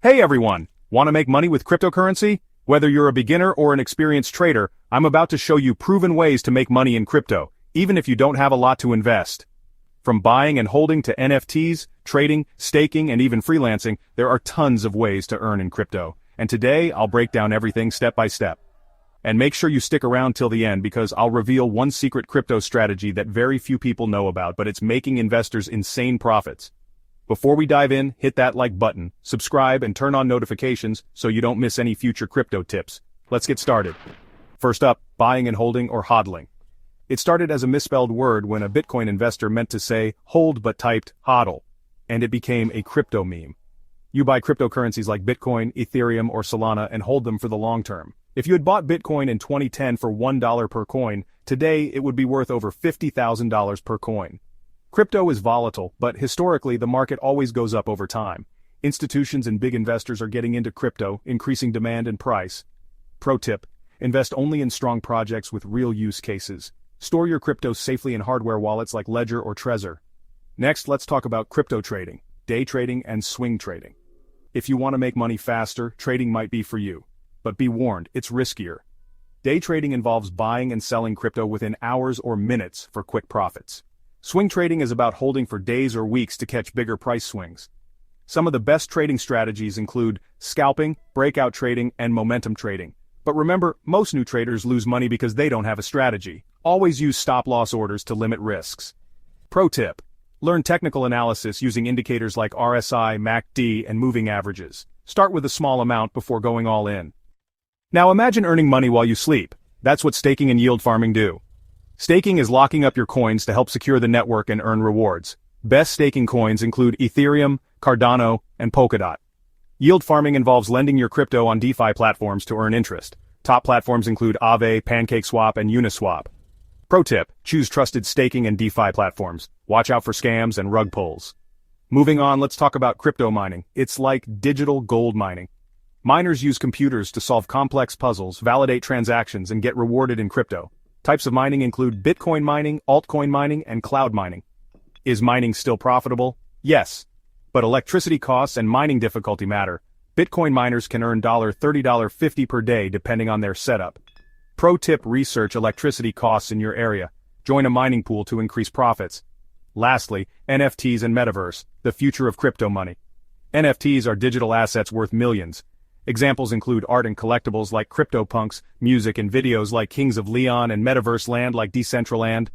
Hey everyone! Want to make money with cryptocurrency? Whether you're a beginner or an experienced trader, I'm about to show you proven ways to make money in crypto, even if you don't have a lot to invest. From buying and holding to NFTs, trading, staking, and even freelancing, there are tons of ways to earn in crypto. And today, I'll break down everything step by step. And make sure you stick around till the end because I'll reveal one secret crypto strategy that very few people know about, but it's making investors insane profits. Before we dive in, hit that like button, subscribe, and turn on notifications so you don't miss any future crypto tips. Let's get started. First up, buying and holding or HODLing. It started as a misspelled word when a Bitcoin investor meant to say hold but typed HODL, and it became a crypto meme. You buy cryptocurrencies like Bitcoin, Ethereum, or Solana and hold them for the long term. If you had bought Bitcoin in 2010 for $1 per coin, today it would be worth over $50,000 per coin. Crypto is volatile, but historically the market always goes up over time. Institutions and big investors are getting into crypto, increasing demand and price. Pro tip: invest only in strong projects with real use cases. Store your crypto safely in hardware wallets like Ledger or Trezor. Next, let's talk about crypto trading, day trading, and swing trading. If you want to make money faster, trading might be for you. But be warned, it's riskier. Day trading involves buying and selling crypto within hours or minutes for quick profits. Swing trading is about holding for days or weeks to catch bigger price swings. Some of the best trading strategies include scalping, breakout trading, and momentum trading. But remember, most new traders lose money because they don't have a strategy. Always use stop-loss orders to limit risks. Pro tip: learn technical analysis using indicators like RSI, MACD, and moving averages. Start with a small amount before going all in. Now imagine earning money while you sleep. That's what staking and yield farming do. Staking is locking up your coins to help secure the network and earn rewards. Best staking coins include Ethereum, Cardano, and Polkadot. Yield farming involves lending your crypto on DeFi platforms to earn interest. Top platforms include Aave, PancakeSwap, and Uniswap. Pro tip: choose trusted staking and DeFi platforms. Watch out for scams and rug pulls. Moving on, let's talk about crypto mining. It's like digital gold mining. Miners use computers to solve complex puzzles, validate transactions, and get rewarded in crypto. Types of mining include Bitcoin mining, altcoin mining, and cloud mining. Is mining still profitable? Yes. But electricity costs and mining difficulty matter. Bitcoin miners can earn $30, $50 per day depending on their setup. Pro tip: research electricity costs in your area. Join a mining pool to increase profits. Lastly, NFTs and Metaverse, the future of crypto money. NFTs are digital assets worth millions. Examples include art and collectibles like CryptoPunks, music and videos like Kings of Leon, and Metaverse land like Decentraland.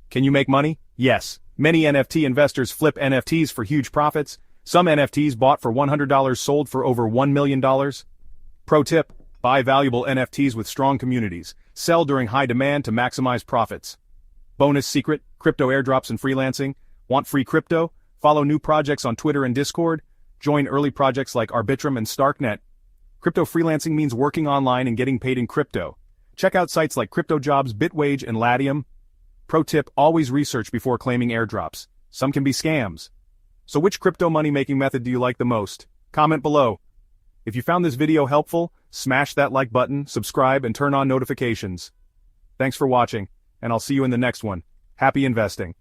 Can you make money? Yes. Many NFT investors flip NFTs for huge profits. Some NFTs bought for $100 sold for over $1 million. Pro tip: buy valuable NFTs with strong communities. Sell during high demand to maximize profits. Bonus secret: crypto airdrops and freelancing. Want free crypto? Follow new projects on Twitter and Discord. Join early projects like Arbitrum and Starknet. Crypto freelancing means working online and getting paid in crypto. Check out sites like CryptoJobs, Bitwage, and Latium. Pro tip: always research before claiming airdrops. Some can be scams. So which crypto money-making method do you like the most? Comment below. If you found this video helpful, smash that like button, subscribe, and turn on notifications. Thanks for watching, and I'll see you in the next one. Happy investing.